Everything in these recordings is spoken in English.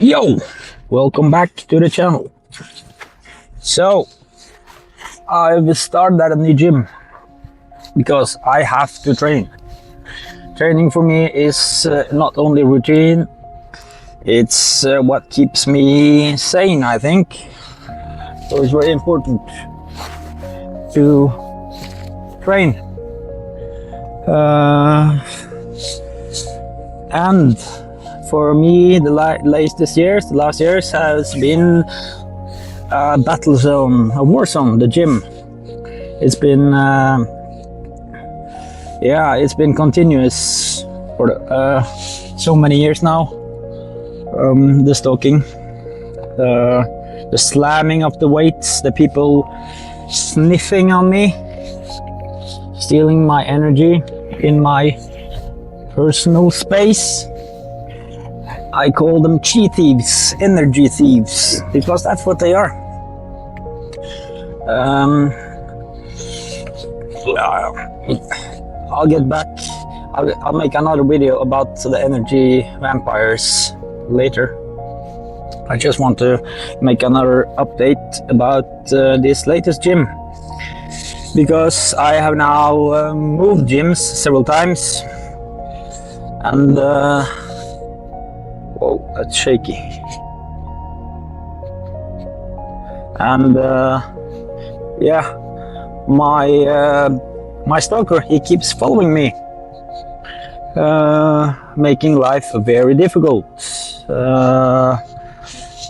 Yo, welcome back to the channel. So I've started at a new gym because I have to train. Training for me is not only routine, it's what keeps me sane, I think. So it's very important to train. And for me, the last years has been a battle zone, a war zone, the gym. It's been, it's been continuous for so many years now. The stalking, the slamming of the weights, the people sniffing on me, stealing my energy in my personal space. I call them chi thieves, energy thieves, because that's what they are. I'll get back. I'll make another video about the energy vampires later. I just want to make another update about this latest gym, because I have now moved gyms several times, and whoa, that's shaky. And my stalker, he keeps following me, making life very difficult,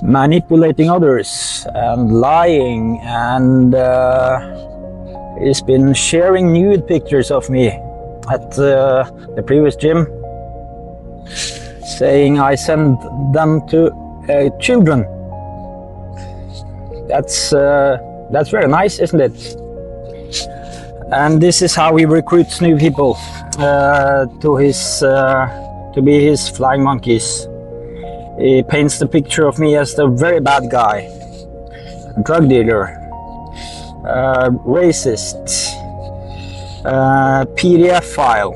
manipulating others and lying, and he's been sharing nude pictures of me at the previous gym, saying I send them to children. That's very nice, isn't it? And this is how he recruits new people to be his flying monkeys. He paints the picture of me as the very bad guy, drug dealer, racist, PDF file,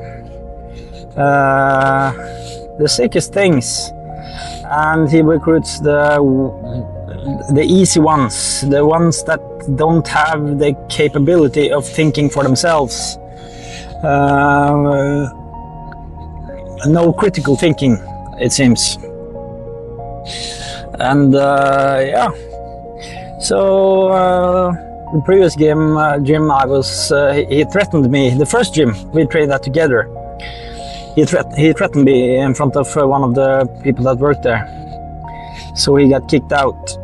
the sickest things, and he recruits the easy ones, the ones that don't have the capability of thinking for themselves, no critical thinking, it seems. And so the previous gym I was, he threatened me. The first gym we trained at together, he threatened me in front of one of the people that worked there, so he got kicked out.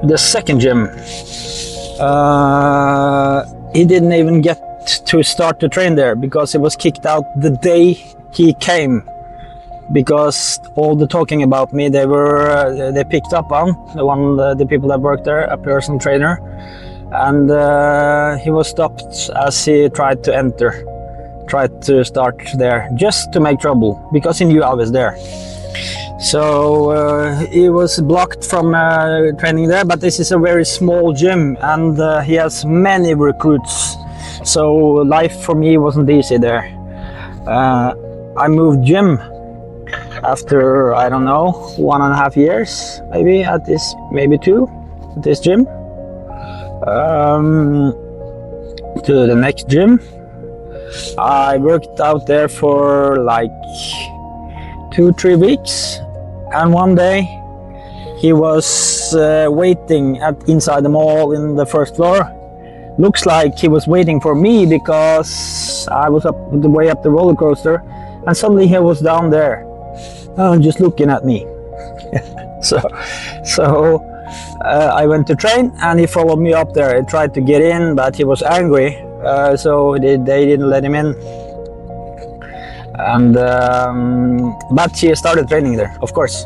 The second gym, he didn't even get to start to train there because he was kicked out the day he came, because all the talking about me they picked up on the people that worked there, a personal trainer, and he was stopped as he tried to start there just to make trouble, because he knew I was there. So he was blocked from training there, but this is a very small gym, and he has many recruits, so life for me wasn't easy there. I moved gym after, I don't know, 1.5 years, maybe 2, at this gym, to the next gym. I worked out there for like 2-3 weeks, and one day he was waiting inside the mall in the first floor. Looks like he was waiting for me because I was way up the roller coaster, and suddenly he was down there, just looking at me. So I went to train, and he followed me up there. He tried to get in, but he was angry, so they didn't let him in. And but he started training there, of course,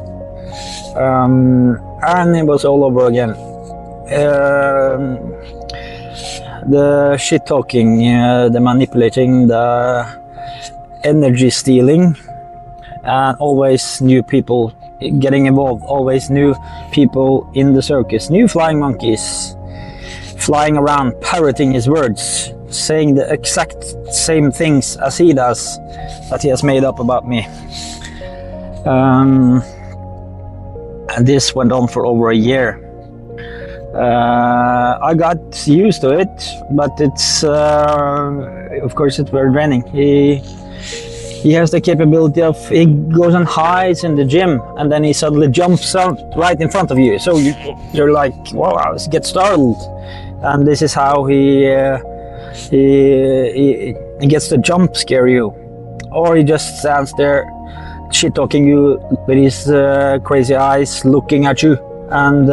and it was all over again. The shit talking, the manipulating, the energy stealing, and always new people getting involved, always new people in the circus, new flying monkeys flying around parroting his words, saying the exact same things as he does, that he has made up about me. And this went on for over a year. I got used to it, but it's of course it's very draining. He has the capability of, he goes and hides in the gym and then he suddenly jumps out right in front of you, so you're like, wow, I get startled. And this is how he gets to jump scare you, or he just stands there shit talking you with his crazy eyes looking at you. And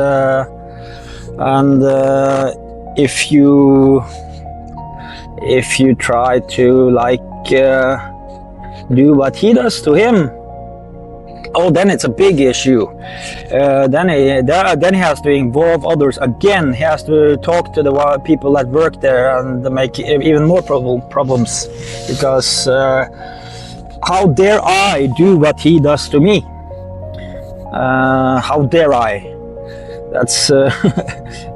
if you try to like do what he does to him, oh, then it's a big issue. Then he has to involve others again. He has to talk to the people that work there and make even more problems, because how dare I do what he does to me? How dare I? That's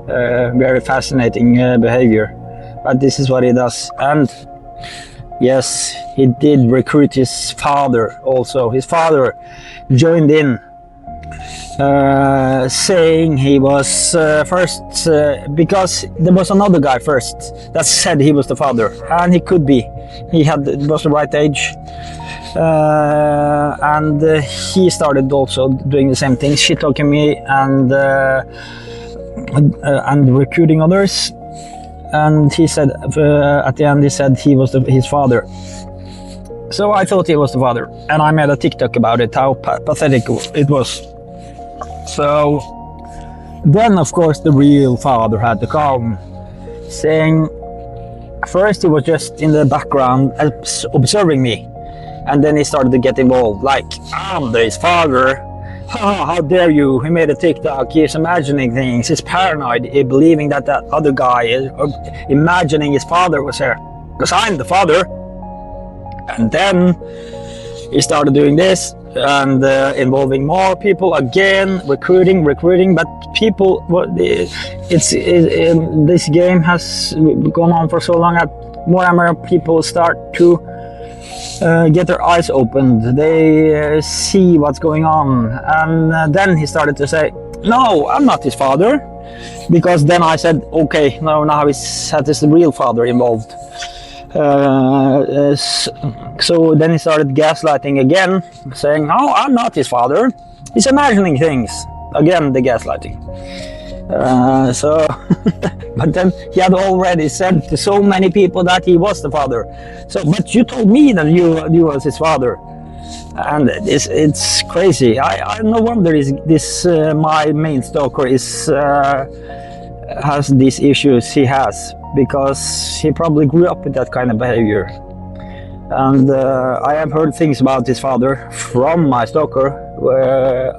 very fascinating behavior, but this is what he does. And yes, he did recruit his father also. His father joined in, saying he was first, because there was another guy first that said he was the father, and he could be. He was the right age. And he started also doing the same thing, shit talking me and recruiting others. And he said at the end, he said he was his father. So I thought he was the father, and I made a TikTok about it, how pathetic it was. So then, of course, the real father had to come, saying first he was just in the background observing me. And then he started to get involved, like, I'm his father. How dare you? He made a TikTok. He's imagining things. He's paranoid, believing that other guy is imagining his father was here, because I'm the father. And then he started doing this and involving more people again, recruiting. But people, this game has gone on for so long that more and more people start to get their eyes opened. They see what's going on, and then he started to say, no, I'm not his father, because then I said, okay, no, now he's had this real father involved. So then he started gaslighting again, saying, no, I'm not his father, he's imagining things. Again, the gaslighting. But then he had already said to so many people that he was the father. So, but you told me that you was his father, and it's crazy. I no wonder this my main stalker has these issues he has, because he probably grew up with that kind of behavior. And I have heard things about his father from my stalker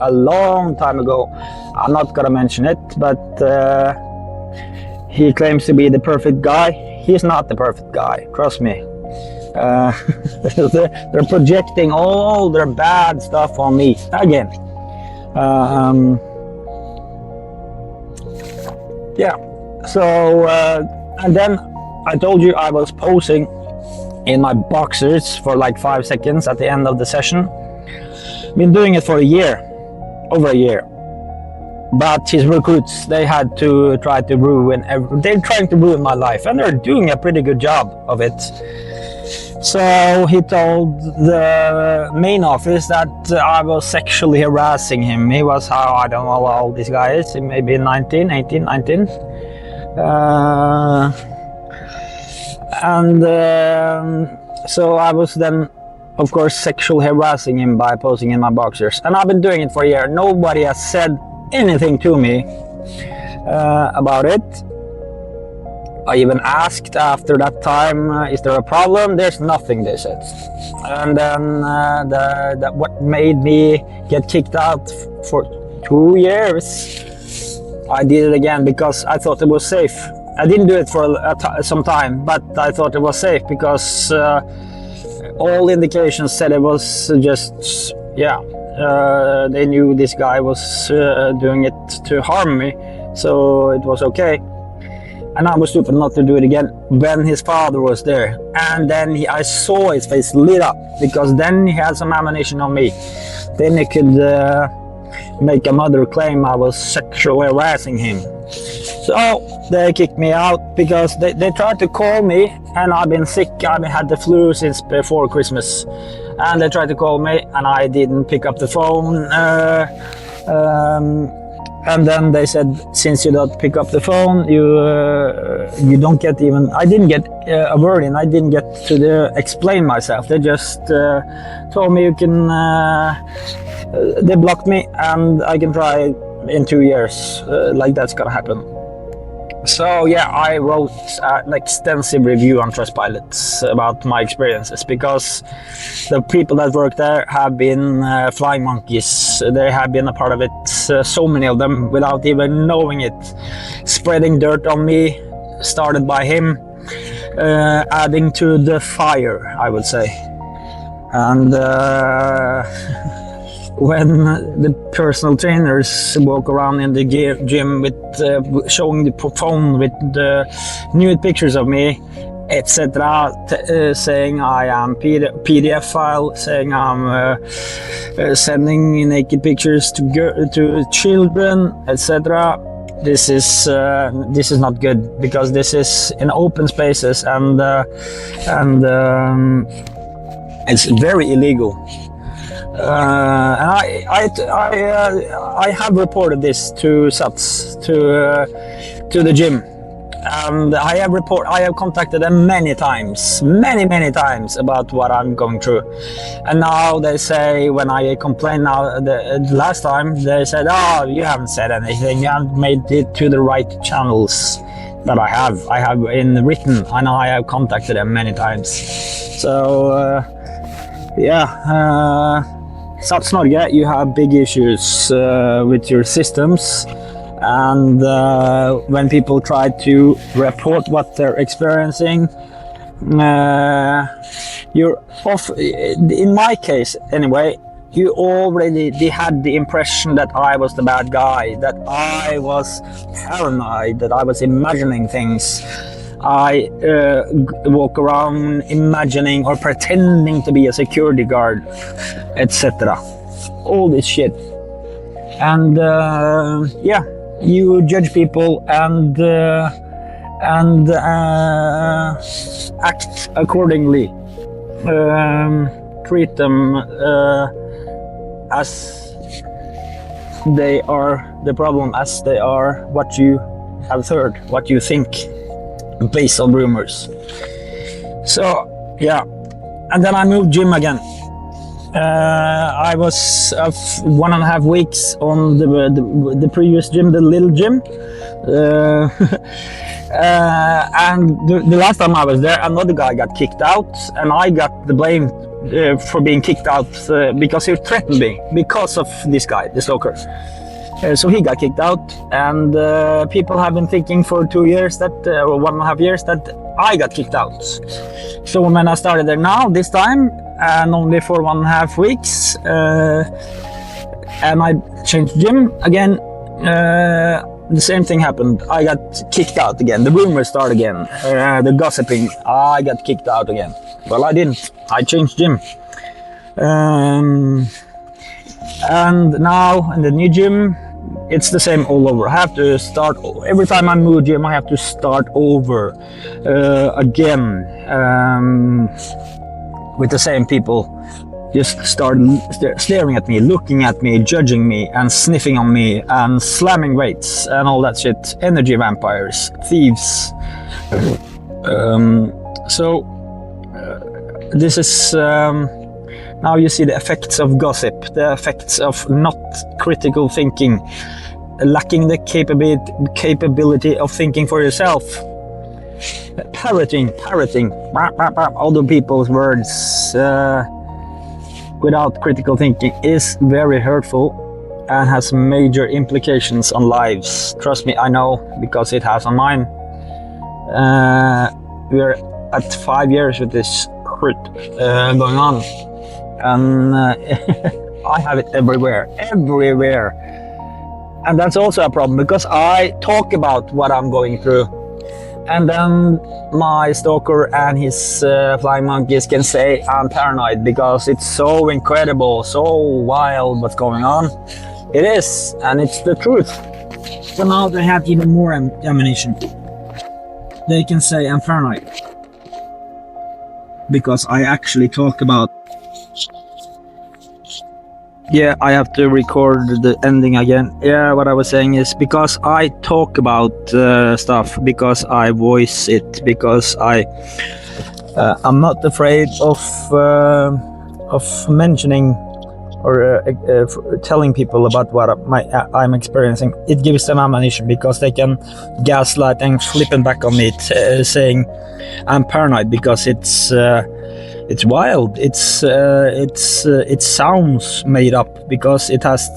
a long time ago. I'm not gonna mention it, but he claims to be the perfect guy. He's not the perfect guy, trust me. They're projecting all their bad stuff on me again. Yeah, so and then I told you I was posing in my boxers for like 5 seconds at the end of the session. Been doing it for a year, over a year. But his recruits, they had to try to ruin, they're trying to ruin my life, and they're doing a pretty good job of it. So he told the main office that I was sexually harassing him. He was, I don't know how old this guy is, maybe 19, 18, 19. So I was then, of course, sexually harassing him by posing in my boxers. And I've been doing it for a year. Nobody has said anything to me about it. I even asked after that time, is there a problem? There's nothing, they said. And then what made me get kicked out for 2 years, I did it again because I thought it was safe. I didn't do it for some time, but I thought it was safe because all indications said it was just, they knew this guy was doing it to harm me, so it was okay. and I was stupid not to do it again when his father was there. And then I saw his face lit up, because then he had some ammunition on me. Then he could make another claim I was sexually harassing him. So they kicked me out because they tried to call me, and I've been sick. I've had the flu since before Christmas, and they tried to call me and I didn't pick up the phone. And then they said, since you don't pick up the phone, you don't get even. I didn't get a word in. I didn't get to explain myself. They just told me you can. They blocked me, and I can try in 2 years. Like that's gonna happen. So yeah, I wrote an extensive review on Trustpilot about my experiences, because the people that work there have been flying monkeys. They have been a part of it, so many of them, without even knowing it. Spreading dirt on me, started by him, adding to the fire, I would say. And when the personal trainers walk around in the gym with showing the phone with the nude pictures of me, etc., saying I am PDF file, saying I'm sending naked pictures to children, etc. This is not good, because this is in open spaces, and it's very illegal. And I have reported this to SATS, to the gym, and I have contacted them many times about what I'm going through. And now they say, when I complained now the last time, they said, oh, you haven't said anything, you haven't made it to the right channels. But I have in written, and I have contacted them many times. So SATS Norge, you have big issues with your systems, and when people try to report what they're experiencing, you're off. In my case, anyway, you already had the impression that I was the bad guy, that I was paranoid, that I was imagining things. I walk around imagining or pretending to be a security guard, etc. All this shit. And you judge people and act accordingly. Treat them as they are the problem, as they are what you have heard, what you think, based on rumors. So yeah, and then I moved gym again. I was 1.5 weeks on the previous gym, the little gym, and the last time I was there, another guy got kicked out, and I got the blame for being kicked out because he threatened me because of this guy, the stalker. So he got kicked out, and people have been thinking for 2 years that, or 1.5 years, that I got kicked out. So when I started there now, this time, and only for 1.5 weeks, and I changed gym again, the same thing happened. I got kicked out again. The rumors start again. The gossiping. I got kicked out again. Well, I didn't. I changed gym. And now in the new gym, it's the same all over. I have to start every time I move gym. I have to start over again with the same people. Just start staring at me, looking at me, judging me, and sniffing on me, and slamming weights and all that shit. Energy vampires, thieves. This is. Now you see the effects of gossip, the effects of not critical thinking, lacking the capability of thinking for yourself. Parroting other people's words without critical thinking is very hurtful and has major implications on lives. Trust me, I know, because it has on mine. We're at 5 years with this going on. And I have it everywhere. And that's also a problem, because I talk about what I'm going through And then my stalker and his flying monkeys can say I'm paranoid because it's so incredible, so wild what's going on. It is, and it's the truth. So now they have even more ammunition. They can say I'm paranoid because I actually talk about. Yeah, I have to record the ending again. Yeah, what I was saying is because I talk about stuff, because I voice it, because I'm not afraid of mentioning or telling people about what I'm experiencing. It gives them ammunition because they can gaslight and flip it back on me, saying I'm paranoid because it's wild. It sounds made up because it has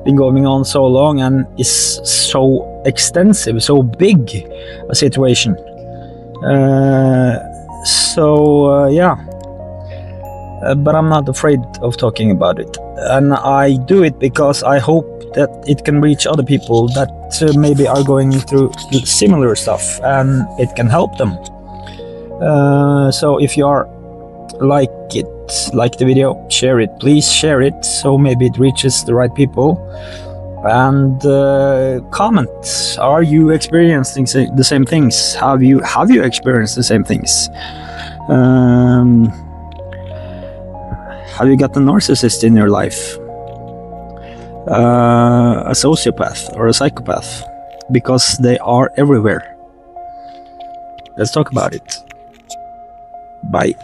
been going on so long and is so extensive, so big a situation. Yeah. But I'm not afraid of talking about it, and I do it because I hope that it can reach other people that maybe are going through similar stuff, and it can help them. So if you are like the video, share it, please share it, so maybe it reaches the right people. And comment, are you experiencing the same things? Have you experienced the same things? Have you got a narcissist in your life? A sociopath or a psychopath? Because they are everywhere. Let's talk about it. Bye.